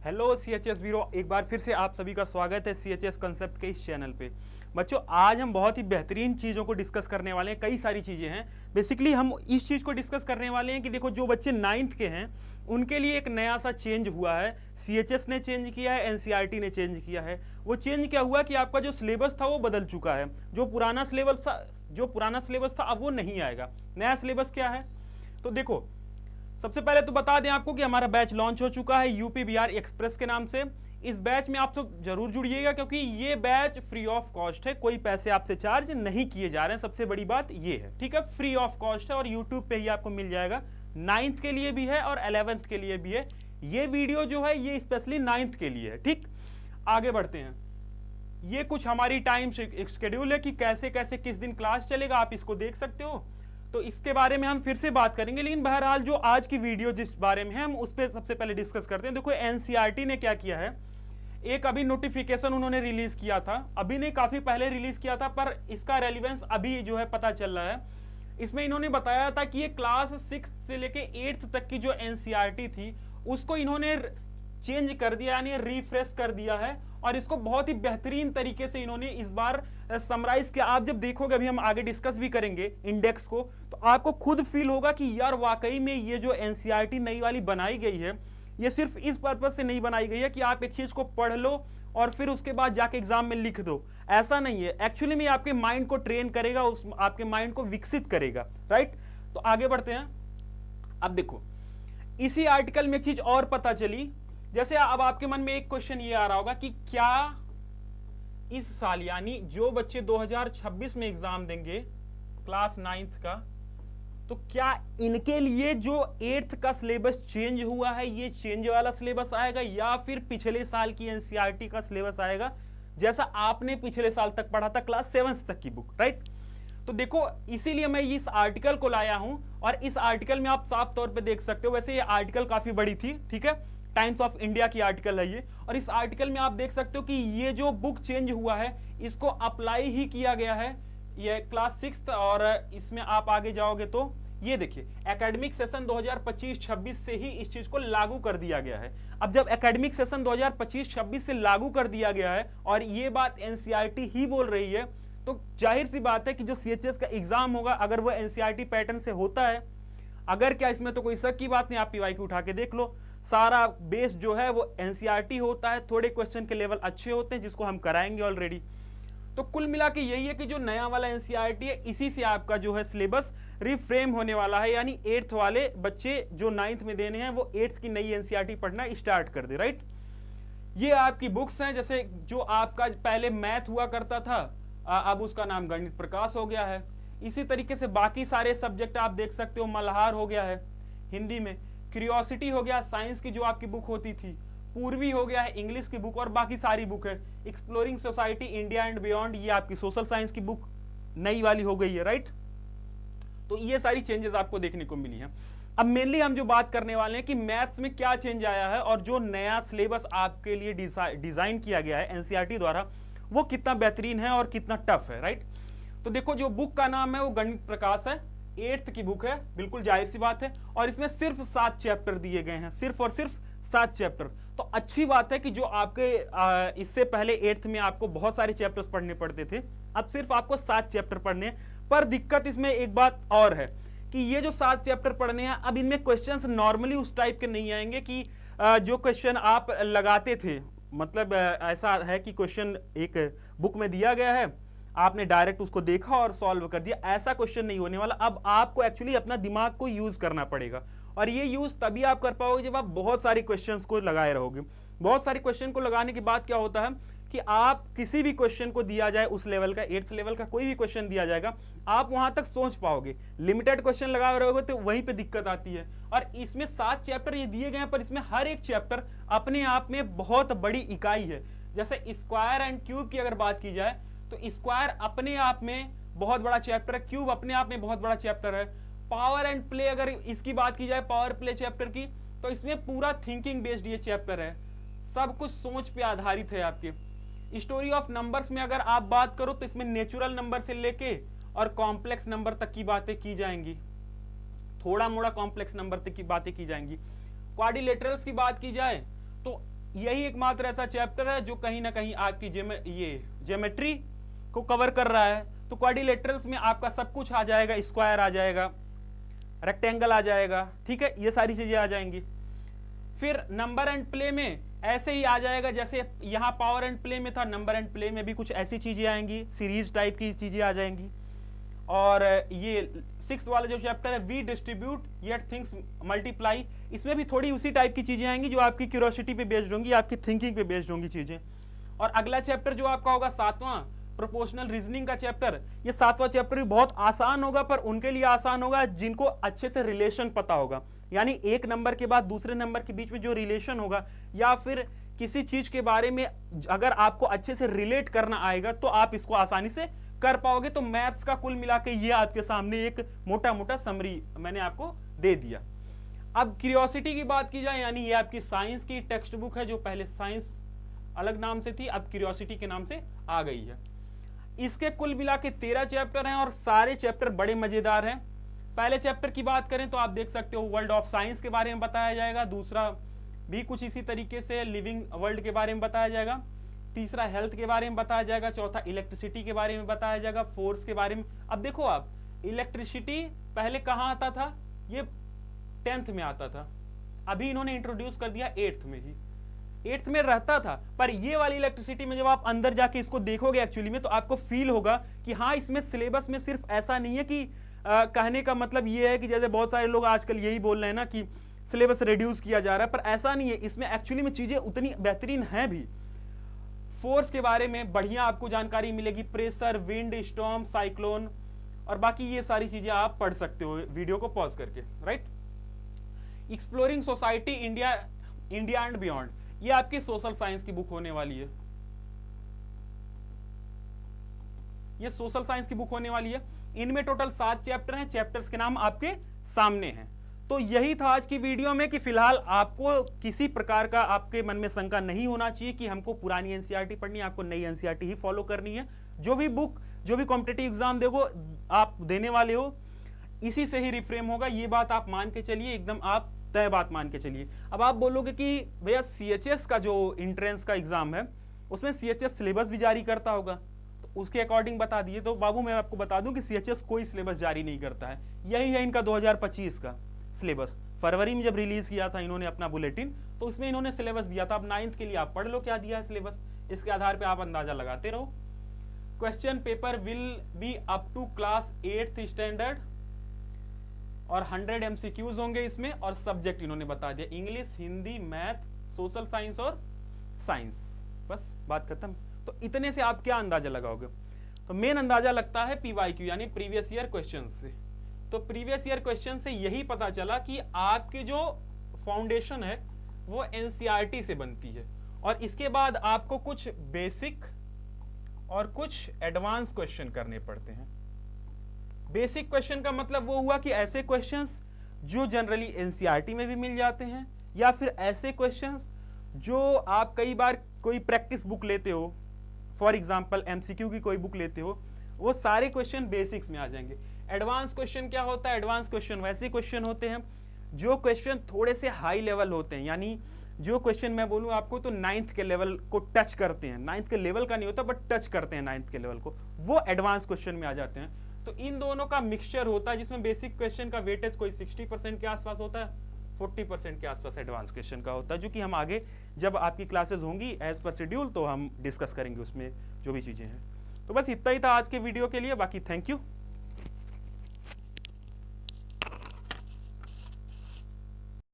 Hello CHS वीरो, एक बार फिर से आप सभी का स्वागत है CHS कंसेप्ट के इस चैनल पे। बच्चों, आज हम बहुत ही बेहतरीन चीज़ों को डिस्कस करने वाले हैं। कई सारी चीज़ें हैं। बेसिकली हम इस चीज़ को डिस्कस करने वाले हैं कि देखो, जो बच्चे 9th के हैं उनके लिए एक नया सा चेंज हुआ है। CHS ने चेंज किया है, NCERT ने चेंज किया है। वो चेंज क्या हुआ कि आपका जो सिलेबस था वो बदल चुका है। जो पुराना सिलेबस था अब वो नहीं आएगा। नया सिलेबस क्या है तो देखो, सबसे पहले तो बता दें आपको कि हमारा बैच लॉन्च हो चुका है यूपी बिहार एक्सप्रेस के नाम से। इस बैच में आप सब जरूर जुड़िएगा, क्योंकि ये बैच फ्री ऑफ कॉस्ट है। कोई पैसे आपसे चार्ज नहीं किए जा रहे हैं। सबसे बड़ी बात ये है, ठीक है, फ्री ऑफ कॉस्ट है और यूट्यूब पे ही आपको मिल जाएगा। 9th के लिए भी है और 11th के लिए भी है। ये वीडियो जो है ये स्पेशली 9th के लिए है। ठीक, आगे बढ़ते हैं। ये कुछ हमारी टाइम शेड्यूल है कि कैसे कैसे किस दिन क्लास चलेगा, आप इसको देख सकते हो। तो इसके बारे में हम फिर से बात करेंगे, लेकिन बहरहाल जो आज की वीडियो जिस बारे में है हम उस पर सबसे पहले डिस्कस करते हैं। देखो, NCERT ने क्या किया है, एक अभी नोटिफिकेशन उन्होंने रिलीज किया था। अभी नहीं, काफी पहले रिलीज किया था, पर इसका रेलिवेंस अभी जो है पता चल रहा है। इसमें इन्होंने बताया था कि ये क्लास 6 से लेके 8th तक की जो NCERT थी उसको इन्होंने चेंज कर दिया, यानी रिफ्रेश कर दिया है। और इसको बहुत ही बेहतरीन तरीके से इन्होंने इस बार समराइज किया। आप जब देखोगे, अभी हम आगे डिस्कस भी करेंगे इंडेक्स को, तो आपको खुद फील होगा कि यार वाकई में ये जो NCERT नई वाली बनाई गई है, ये सिर्फ इस पर्पज से नहीं बनाई गई है कि आप एक चीज को पढ़ लो और फिर उसके बाद जाके एग्जाम में लिख दो। ऐसा नहीं है। एक्चुअली में आपके माइंड को ट्रेन करेगा, उस आपके माइंड को विकसित करेगा। राइट, तो आगे बढ़ते हैं। अब देखो, इसी आर्टिकल में एक चीज और पता चली। जैसे अब आपके मन में एक क्वेश्चन ये आ रहा होगा कि क्या इस साल, यानी जो बच्चे 2026 में एग्जाम देंगे क्लास 9th का, तो क्या इनके लिए जो 8th का सिलेबस चेंज हुआ है ये चेंज वाला सिलेबस आएगा, या फिर पिछले साल की NCERT का सिलेबस आएगा, जैसा आपने पिछले साल तक पढ़ा था क्लास 7th तक की बुक। राइट, तो देखो, इसीलिए मैं इस आर्टिकल को लाया हूं। और इस आर्टिकल में आप साफ तौर पे देख सकते हो, वैसे ये आर्टिकल काफी बड़ी थी, ठीक है, टाइम्स ऑफ इंडिया की आर्टिकल है ये। और इस आर्टिकल में आप देख सकते हो कि ये जो बुक चेंज हुआ है इसको अप्लाई ही किया गया है, ये क्लास 6th। और इसमें आप आगे जाओगे तो ये देखिए, एकेडमिक सेशन 2025-26 से ही इस चीज को लागू कर दिया गया है। अब जब एकेडमिक सेशन 2025-26 से लागू कर दिया गया है और ये बात NCERT ही बोल रही है, तो जाहिर सी बात है कि जो CHS का एग्जाम होगा, अगर वो NCERT पैटर्न से होता है, अगर क्या, इसमें तो कोई शक की बात नहीं। आप PYQ उठा के देख लो, सारा बेस जो है वो NCERT होता है। थोड़े क्वेश्चन के लेवल अच्छे होते हैं, जिसको हम कराएंगे ऑलरेडी। तो कुल मिला के यही है कि जो नया वाला NCERT है, इसी से आपका जो है सिलेबस रिफ्रेम होने वाला है। यानी 8th वाले बच्चे जो 9th में देने हैं वो 8th की नई NCERT पढ़ना स्टार्ट कर दे। राइट, ये आपकी बुक्स हैं। जैसे जो आपका पहले मैथ हुआ करता था, अब उसका नाम गणित प्रकाश हो गया है। इसी तरीके से बाकी सारे सब्जेक्ट आप देख सकते हो, मल्हार हो गया है हिंदी में, क्यूरियोसिटी हो गया साइंस की जो आपकी बुक होती थी, पूर्वी हो गया है इंग्लिश की बुक, और बाकी सारी बुक है। Exploring society India and beyond, ये आपकी सोशल साइंस की बुक नई वाली हो गई है। राइट, तो ये सारी चेंजेस आपको देखने को मिली हैं। अब मेनली हम जो बात करने वाले हैं कि मैथ्स में क्या चेंज आया है और जो नया सिलेबस आपके लिए डिजाइन किया गया है NCERT द्वारा, वो कितना बेहतरीन है और कितना टफ है। राइट, तो देखो, जो बुक का नाम है वो गणित प्रकाश है, 8th की बुक है, बिल्कुल जाहिर सी बात है। और इसमें सिर्फ 7 चैप्टर दिए गए हैं, सिर्फ और सिर्फ 7 चैप्टर। तो अच्छी बात है कि जो आपके इससे पहले 8th में आपको बहुत सारे चैप्टर्स पढ़ने पड़ते थे, अब सिर्फ आपको 7 चैप्टर पढ़ने हैं। पर दिक्कत इसमें एक बात और है कि ये जो 7 चैप्टर पढ़ने हैं, अब इनमें क्वेश्चंस नॉर्मली उस टाइप के नहीं आएंगे कि जो क्वेश्चन आप लगाते थे। मतलब ऐसा है कि क्वेश्चन एक बुक में दिया गया है, आपने डायरेक्ट उसको देखा और सॉल्व कर दिया, ऐसा क्वेश्चन नहीं होने वाला। अब आपको एक्चुअली अपना दिमाग को यूज करना पड़ेगा, और ये यूज तभी आप कर पाओगे जब आप बहुत सारी क्वेश्चंस को लगाए रहोगे। बहुत सारी क्वेश्चन को लगाने के बाद क्या होता है कि आप किसी भी क्वेश्चन को दिया जाए, उस लेवल का 8th लेवल का कोई भी क्वेश्चन दिया जाएगा, आप वहां तक सोच पाओगे। लिमिटेड क्वेश्चन लगा रहोगे तो वहीं पे दिक्कत आती है। और इसमें 7 चैप्टर ये दिए गए हैं, पर इसमें हर एक चैप्टर अपने आप में बहुत बड़ी इकाई है। जैसे स्क्वायर एंड क्यूब की अगर बात की जाए, तो स्क्वायर अपने आप में बहुत बड़ा चैप्टर है, क्यूब अपने आप में बहुत बड़ा चैप्टर है। पावर एंड प्ले अगर इसकी बात की जाए, पावर प्ले चैप्टर की, तो इसमें पूरा थिंकिंग बेस्ड ये चैप्टर है, सब कुछ सोच पे आधारित है आपके। स्टोरी ऑफ नंबर्स में अगर आप बात करो तो इसमें नेचुरल नंबर से लेके और कॉम्प्लेक्स नंबर तक की बातें की जाएंगी, थोड़ा मोड़ा कॉम्प्लेक्स नंबर तक की बातें की जाएंगी। क्वाड्रिलेटरल्स की बात की जाए तो यही एकमात्र ऐसा चैप्टर है जो कहीं ना कहीं आपकी ये ज्योमेट्री को कवर कर रहा है। तो क्वाड्रिलेटरल्स में आपका सब कुछ आ जाएगा, स्क्वायर आ जाएगा, रेक्टेंगल आ जाएगा, ठीक है, ये सारी चीजें आ जाएंगी। फिर नंबर एंड प्ले में ऐसे ही आ जाएगा, जैसे यहां पावर एंड प्ले में था, नंबर एंड प्ले में भी कुछ ऐसी चीजें आएंगी, सीरीज टाइप की चीजें आ जाएंगी। और ये 6th वाला जो चैप्टर है, we distribute yet things multiply, इसमें भी थोड़ी उसी टाइप की चीजें आएंगी जो आपकी क्यूरियोसिटी पे बेस्ड होंगी, आपकी थिंकिंग पे बेस्ड होंगी चीजें। और अगला चैप्टर जो आपका होगा 7वां प्रोपोर्शनल रीजनिंग का चैप्टर, ये 7वां चैप्टर भी बहुत आसान होगा, पर उनके लिए आसान होगा जिनको अच्छे से रिलेशन पता होगा, यानी एक नंबर के बाद दूसरे नंबर के बीच में जो रिलेशन होगा, या फिर किसी चीज के बारे में अगर आपको अच्छे से रिलेट करना आएगा तो आप इसको आसानी से कर पाओगे। तो मैथ्स का कुल मिला के ये आपके सामने एक मोटा मोटा समरी मैंने आपको दे दिया। अब क्यूरियोसिटी की बात की जाए, यानी ये आपकी साइंस की टेक्स्ट बुक है, जो पहले साइंस अलग नाम से थी, अब क्यूरियोसिटी के नाम से आ गई है। इसके कुल मिला के 13 चैप्टर हैं और सारे चैप्टर बड़े मजेदार हैं। पहले चैप्टर की बात करें तो आप देख सकते हो वर्ल्ड ऑफ साइंस के बारे में बताया जाएगा, दूसरा भी कुछ इसी तरीके से लिविंग वर्ल्ड के बारे में बताया जाएगा, तीसरा हेल्थ के बारे में बताया जाएगा, चौथा इलेक्ट्रिसिटी के बारे में बताया जाएगा, फोर्स के बारे में। अब देखो आप, इलेक्ट्रिसिटी पहले कहां आता था, ये 10th में आता था, अभी इन्होंने इंट्रोड्यूस कर दिया 8th में ही, 8th में रहता था। पर ये वाली इलेक्ट्रिसिटी में जब आप अंदर जाके इसको देखोगे एक्चुअली में, तो आपको फील होगा कि हाँ, इसमें सिलेबस में सिर्फ ऐसा नहीं है कि कहने का मतलब ये है कि जैसे बहुत सारे लोग आजकल यही बोल रहे हैं ना कि सिलेबस रिड्यूस किया जा रहा है, पर ऐसा नहीं है, इसमें एक्चुअली में चीजें उतनी बेहतरीन हैं भी। फोर्स के बारे में बढ़िया आपको जानकारी मिलेगी, प्रेशर, विंड, स्टॉर्म, साइक्लोन, और बाकी ये सारी चीजें आप पढ़ सकते हो वीडियो को पॉज करके, right. Exploring society India and beyond, ये आपकी सोशल साइंस की बुक होने वाली है, ये सोशल साइंस की बुक होने वाली है। इनमें टोटल 7 चैप्टर हैं, चैप्टर्स के नाम आपके सामने हैं। तो यही था आज की वीडियो में कि फिलहाल आपको किसी प्रकार का आपके मन में शंका नहीं होना चाहिए कि हमको पुरानी एनसीईआरटी पढ़नी है, आपको नई एनसीईआरटी ही फॉलो करनी है। जो भी बुक, जो भी कॉम्पिटिटिव एग्जाम देखो आप देने वाले हो, इसी से ही रिफ्रेम होगा, ये बात आप मान के चलिए, एकदम आप तय बात मान के चलिए। अब आप बोलोगे कि भैया सीएचएस का जो एंट्रेंस का एग्जाम है उसमें सीएचएस सिलेबस भी जारी करता होगा, तो उसके अकॉर्डिंग बता दिए। तो बाबू मैं आपको बता दूं कि सीएचएस कोई सिलेबस जारी नहीं करता है, यही है इनका 2025 का सिलेबस। फरवरी में जब रिलीज किया था इन्होंने अपना बुलेटिन, तो उसमें इन्होंने सिलेबस दिया था। अब 9th के लिए आप पढ़ लो क्या दिया है सिलेबस, इसके आधार पे आप अंदाजा लगाते रहो। Question paper will be up to class 8th standard और 100 MCQs होंगे इसमें, और सब्जेक्ट इन्होंने बता दिया, English, Hindi, math, social science और साइंस, बस बात खत्म। तो इतने से आप क्या अंदाजा लगाओगे, तो मेन अंदाजा लगता है PYQ यानी प्रीवियस ईयर क्वेश्चन से। तो प्रीवियस ईयर क्वेश्चन से यही पता चला कि आपकी जो फाउंडेशन है वो एनसीईआरटी से बनती है, और इसके बाद आपको कुछ बेसिक और कुछ एडवांस क्वेश्चन करने पड़ते हैं। बेसिक क्वेश्चन का मतलब वो हुआ कि ऐसे क्वेश्चंस जो जनरली एनसीईआरटी में भी मिल जाते हैं, या फिर ऐसे क्वेश्चंस जो आप कई बार कोई प्रैक्टिस बुक लेते हो, फॉर एग्जांपल एमसीक्यू की कोई बुक लेते हो, वो सारे क्वेश्चन बेसिक्स में आ जाएंगे। एडवांस क्वेश्चन क्या होता है, एडवांस क्वेश्चन वैसे क्वेश्चन होते हैं जो क्वेश्चन थोड़े से हाई लेवल होते हैं, यानी जो क्वेश्चन मैं बोलूं आपको तो 9th के लेवल को टच करते हैं, 9th के लेवल का नहीं होता बट टच करते हैं 9th के लेवल को, वो एडवांस क्वेश्चन में आ जाते हैं। तो इन दोनों का मिक्सचर होता है, जिसमें बेसिक क्वेश्चन का वेटेज कोई 60% के आसपास होता है, 40% के आसपास एडवांस क्वेश्चन का होता है, जो कि हम आगे जब आपकी क्लासेस होंगी एज पर शेड्यूल तो हम डिस्कस करेंगे उसमें जो भी चीजें हैं। तो बस इतना ही था आज के वीडियो के लिए, बाकी थैंक यू।